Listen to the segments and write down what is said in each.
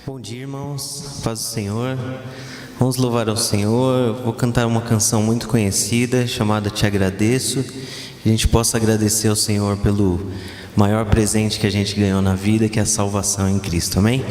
Bom dia, irmãos. Paz do Senhor. Vamos louvar ao Senhor. Vou cantar uma canção muito conhecida chamada Te Agradeço. Que a gente possa agradecer ao Senhor pelo maior presente que a gente ganhou na vida, que é a salvação em Cristo. Amém?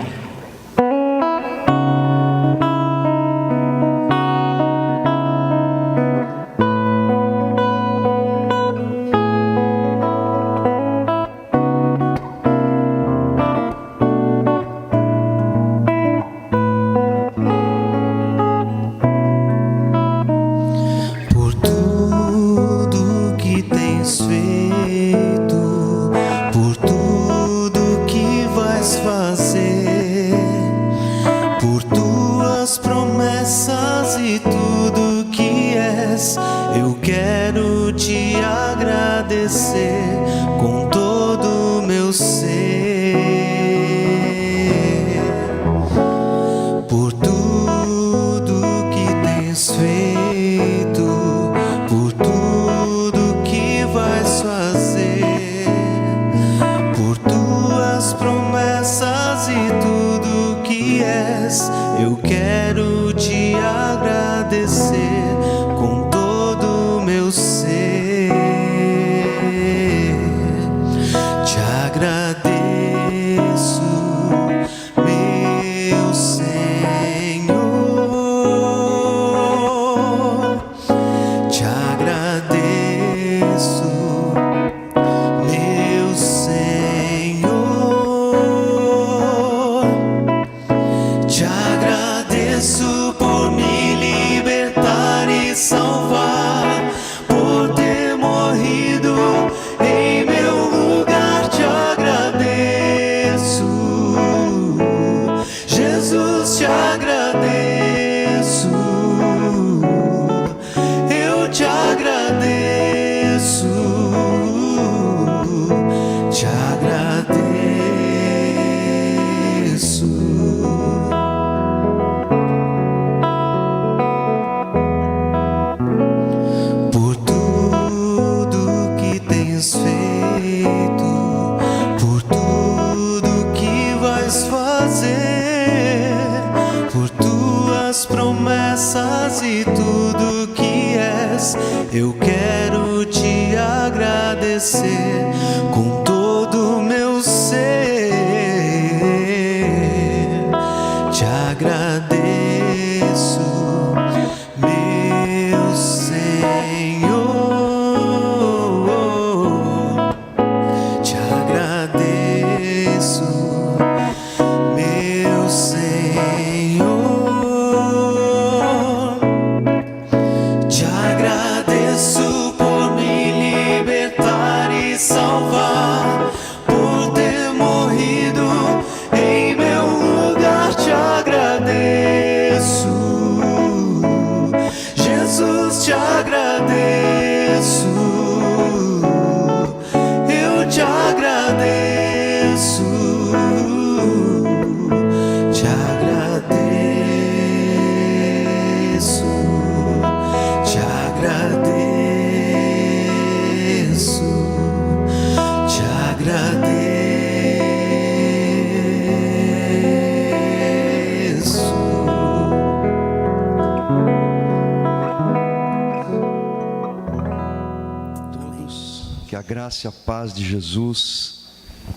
Graça e a paz de Jesus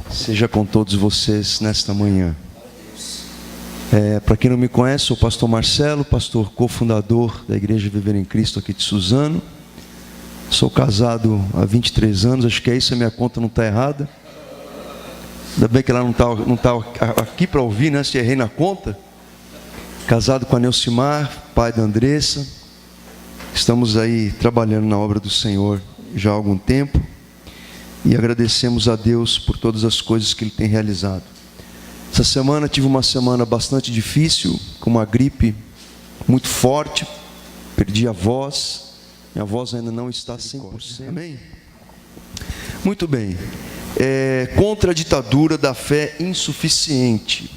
seja com todos vocês nesta manhã. Para quem não me conhece, sou o pastor Marcelo, pastor cofundador da Igreja Viver em Cristo aqui de Suzano. Sou casado há 23 anos, acho que é isso, a minha conta não está errada. Ainda bem que ela não tá aqui para ouvir, né? Se errei na conta. Casado com a Neucimar, pai da Andressa. Estamos aí trabalhando na obra do Senhor já há algum tempo. E agradecemos a Deus por todas as coisas que Ele tem realizado. Essa semana tive uma semana bastante difícil, com uma gripe muito forte. Perdi a voz. Minha voz ainda não está 100%. Amém? Muito bem. Contra a ditadura da fé insuficiente.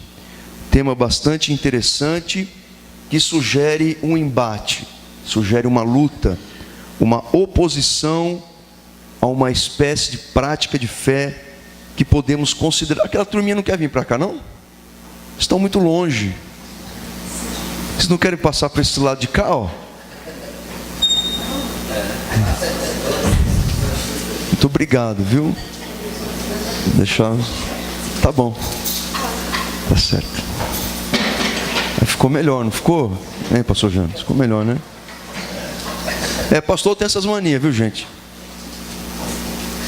Tema bastante interessante, que sugere um embate, sugere uma luta, uma oposição a uma espécie de prática de fé que podemos considerar. Aquela turminha não quer vir para cá, não? Estão muito longe. Vocês não querem passar para esse lado de cá, ó? Muito obrigado, viu? Deixar. Tá bom. Tá certo. Ficou melhor, não ficou? Hein, pastor Jânio? Ficou melhor, né? Pastor tem essas manias, viu, gente?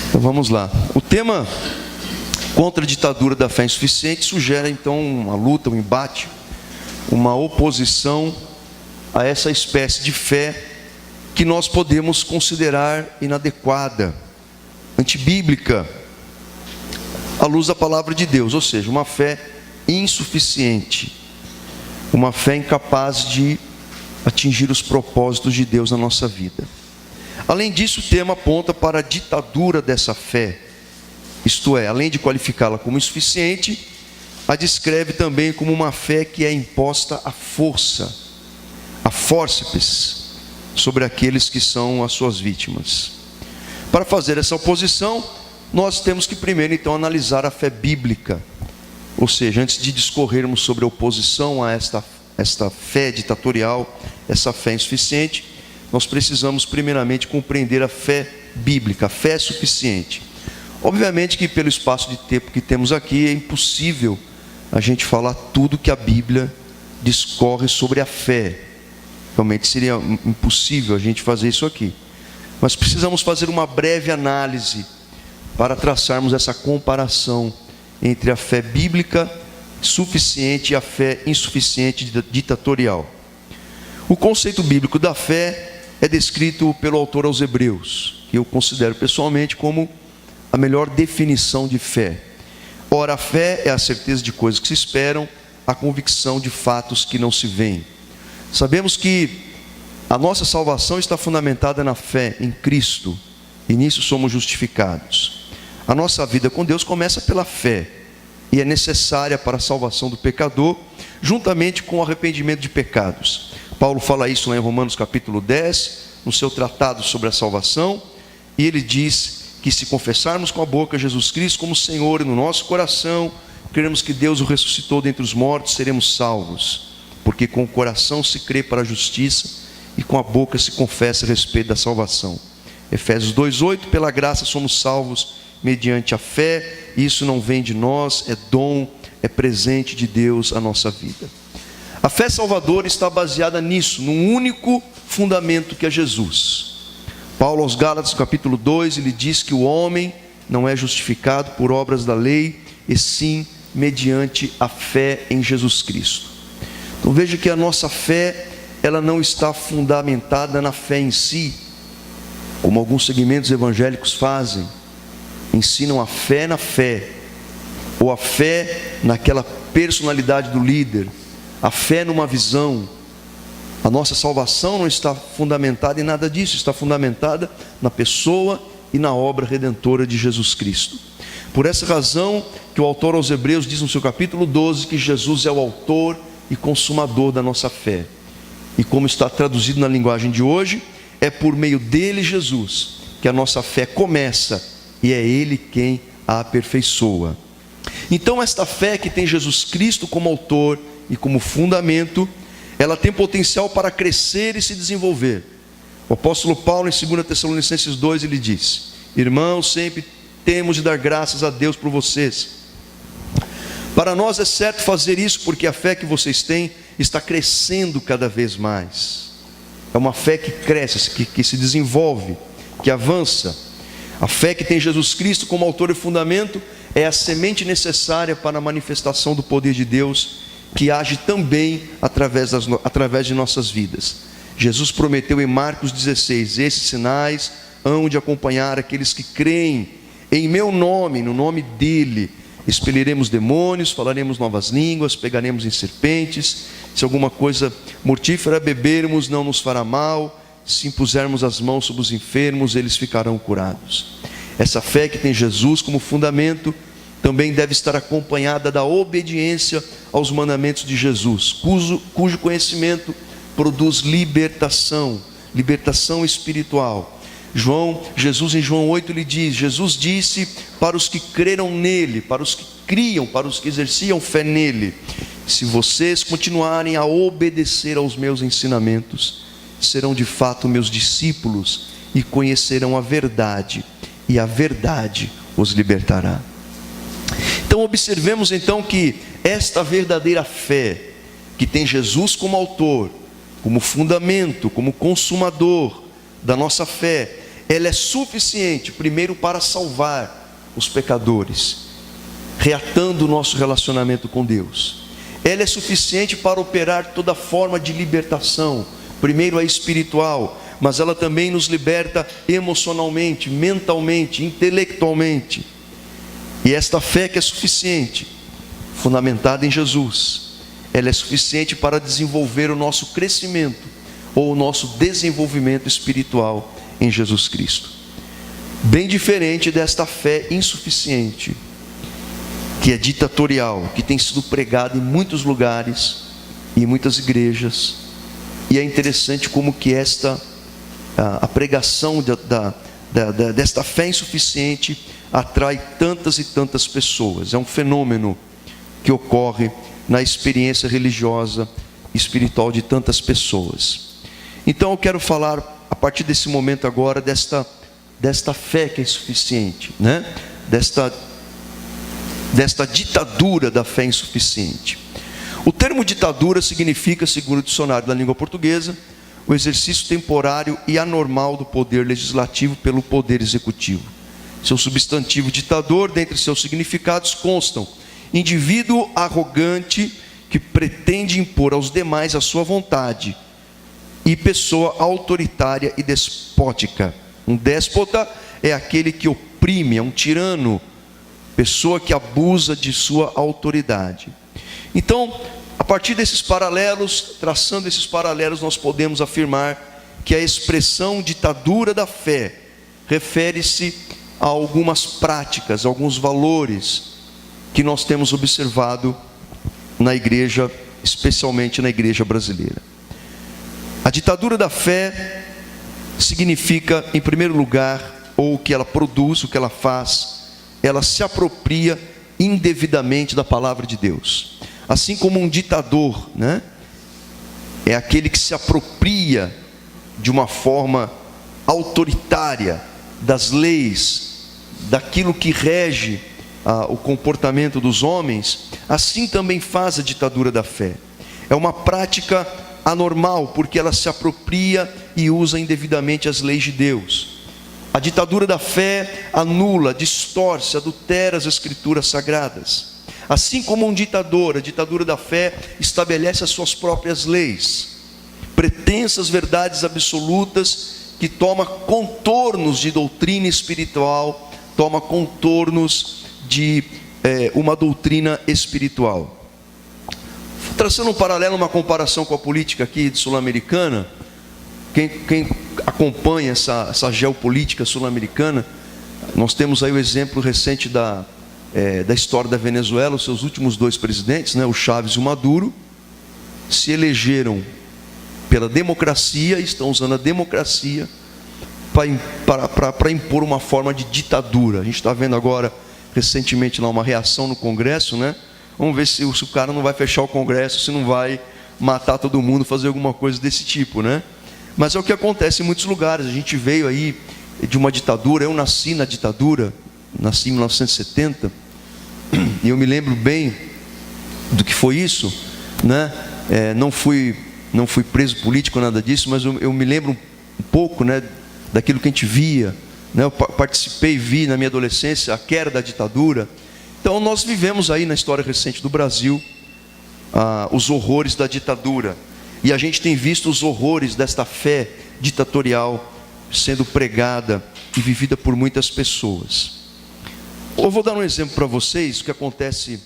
Então vamos lá. O tema contra a ditadura da fé insuficiente sugere então uma luta, um embate, uma oposição a essa espécie de fé que nós podemos considerar inadequada, antibíblica, à luz da palavra de Deus, ou seja, uma fé insuficiente, uma fé incapaz de atingir os propósitos de Deus na nossa vida. Além disso, o tema aponta para a ditadura dessa fé, isto é, além de qualificá-la como insuficiente, a descreve também como uma fé que é imposta à força, a fórceps, sobre aqueles que são as suas vítimas. Para fazer essa oposição, nós temos que primeiro então analisar a fé bíblica, ou seja, antes de discorrermos sobre a oposição a esta fé ditatorial, essa fé insuficiente, nós precisamos primeiramente compreender a fé bíblica, a fé suficiente. Obviamente que pelo espaço de tempo que temos aqui é impossível a gente falar tudo que a Bíblia discorre sobre a fé. Realmente seria impossível a gente fazer isso aqui. Mas precisamos fazer uma breve análise para traçarmos essa comparação entre a fé bíblica suficiente e a fé insuficiente ditatorial. O conceito bíblico da fé é descrito pelo autor aos Hebreus, que eu considero pessoalmente como a melhor definição de fé. Ora, a fé é a certeza de coisas que se esperam, a convicção de fatos que não se veem. Sabemos que a nossa salvação está fundamentada na fé em Cristo, e nisso somos justificados. A nossa vida com Deus começa pela fé, e é necessária para a salvação do pecador, juntamente com o arrependimento de pecados. Paulo fala isso lá em Romanos capítulo 10, no seu tratado sobre a salvação, e ele diz que se confessarmos com a boca Jesus Cristo como Senhor e no nosso coração crermos que Deus o ressuscitou dentre os mortos, seremos salvos, porque com o coração se crê para a justiça e com a boca se confessa a respeito da salvação. Efésios 2:8, pela graça somos salvos mediante a fé, isso não vem de nós, é dom, é presente de Deus à nossa vida. A fé salvadora está baseada nisso, num único fundamento que é Jesus. Paulo aos Gálatas capítulo 2, ele diz que o homem não é justificado por obras da lei, e sim mediante a fé em Jesus Cristo. Então veja que a nossa fé, ela não está fundamentada na fé em si, como alguns segmentos evangélicos fazem, ensinam a fé na fé, ou a fé naquela personalidade do líder, a fé numa visão. A nossa salvação não está fundamentada em nada disso, está fundamentada na pessoa e na obra redentora de Jesus Cristo. Por essa razão que o autor aos Hebreus diz no seu capítulo 12 que Jesus é o autor e consumador da nossa fé. E como está traduzido na linguagem de hoje, é por meio dele, Jesus, que a nossa fé começa, e é ele quem a aperfeiçoa. Então esta fé que tem Jesus Cristo como autor e como fundamento, ela tem potencial para crescer e se desenvolver. O apóstolo Paulo, em 2 Tessalonicenses 2, ele diz: irmãos, sempre temos de dar graças a Deus por vocês. Para nós é certo fazer isso, porque a fé que vocês têm está crescendo cada vez mais. É uma fé que cresce, que se desenvolve, que avança. A fé que tem Jesus Cristo como autor e fundamento é a semente necessária para a manifestação do poder de Deus, que age também através de nossas vidas. Jesus prometeu em Marcos 16: esses sinais hão de acompanhar aqueles que creem em meu nome, no nome dele. Expeliremos demônios, falaremos novas línguas, pegaremos em serpentes, se alguma coisa mortífera bebermos não nos fará mal, se impusermos as mãos sobre os enfermos, eles ficarão curados. Essa fé que tem Jesus como fundamento também deve estar acompanhada da obediência aos mandamentos de Jesus, cujo conhecimento produz libertação espiritual. Jesus em João 8 ele diz: Jesus disse para os que creram nele, para os que criam, para os que exerciam fé nele, se vocês continuarem a obedecer aos meus ensinamentos, serão de fato meus discípulos e conhecerão a verdade, e a verdade os libertará. Então observemos então que esta verdadeira fé, que tem Jesus como autor, como fundamento, como consumador da nossa fé, ela é suficiente primeiro para salvar os pecadores, reatando o nosso relacionamento com Deus. Ela é suficiente para operar toda forma de libertação, primeiro a espiritual, mas ela também nos liberta emocionalmente, mentalmente, intelectualmente. E esta fé que é suficiente, fundamentada em Jesus, ela é suficiente para desenvolver o nosso crescimento ou o nosso desenvolvimento espiritual em Jesus Cristo. Bem diferente desta fé insuficiente, que é ditatorial, que tem sido pregada em muitos lugares, em muitas igrejas. E é interessante como que a pregação desta fé insuficiente atrai tantas e tantas pessoas. É um fenômeno que ocorre na experiência religiosa e espiritual de tantas pessoas. Então eu quero falar a partir desse momento agora desta fé que é insuficiente, né? Desta ditadura da fé insuficiente. O termo ditadura significa, segundo o dicionário da língua portuguesa, o exercício temporário e anormal do poder legislativo pelo poder executivo. Seu substantivo ditador, dentre seus significados, constam: indivíduo arrogante que pretende impor aos demais a sua vontade, e pessoa autoritária e despótica. Um déspota é aquele que oprime, é um tirano, pessoa que abusa de sua autoridade. Então, a partir desses paralelos, traçando esses paralelos, nós podemos afirmar que a expressão ditadura da fé refere-se a algumas práticas, a alguns valores que nós temos observado na igreja, especialmente na igreja brasileira. A ditadura da fé significa, em primeiro lugar, ou o que ela produz, o que ela faz, ela se apropria indevidamente da palavra de Deus. Assim como um ditador, né, é aquele que se apropria de uma forma autoritária das leis, daquilo que rege o comportamento dos homens, assim também faz a ditadura da fé. É uma prática anormal, porque ela se apropria e usa indevidamente as leis de Deus. A ditadura da fé anula, distorce, adultera as escrituras sagradas. Assim como um ditador, a ditadura da fé estabelece as suas próprias leis, pretensas verdades absolutas, que toma contornos de doutrina espiritual, toma contornos de uma doutrina espiritual. Traçando um paralelo, uma comparação com a política aqui sul-americana, quem acompanha essa geopolítica sul-americana, nós temos aí o exemplo recente da história da Venezuela. Os seus últimos dois presidentes, né, o Chávez e o Maduro, se elegeram pela democracia, estão usando a democracia para impor uma forma de ditadura. A gente está vendo agora, recentemente, lá uma reação no Congresso, né? Vamos ver se o cara não vai fechar o Congresso, se não vai matar todo mundo, fazer alguma coisa desse tipo, né? Mas é o que acontece em muitos lugares. A gente veio aí de uma ditadura. Eu nasci na ditadura, nasci em 1970, e eu me lembro bem do que foi isso, né? Não fui preso político, nada disso, mas eu me lembro um pouco, né, daquilo que a gente via, né? Eu participei e vi na minha adolescência a queda da ditadura. Então nós vivemos aí na história recente do Brasil os horrores da ditadura, e a gente tem visto os horrores desta fé ditatorial sendo pregada e vivida por muitas pessoas. Eu vou dar um exemplo para vocês, o que acontece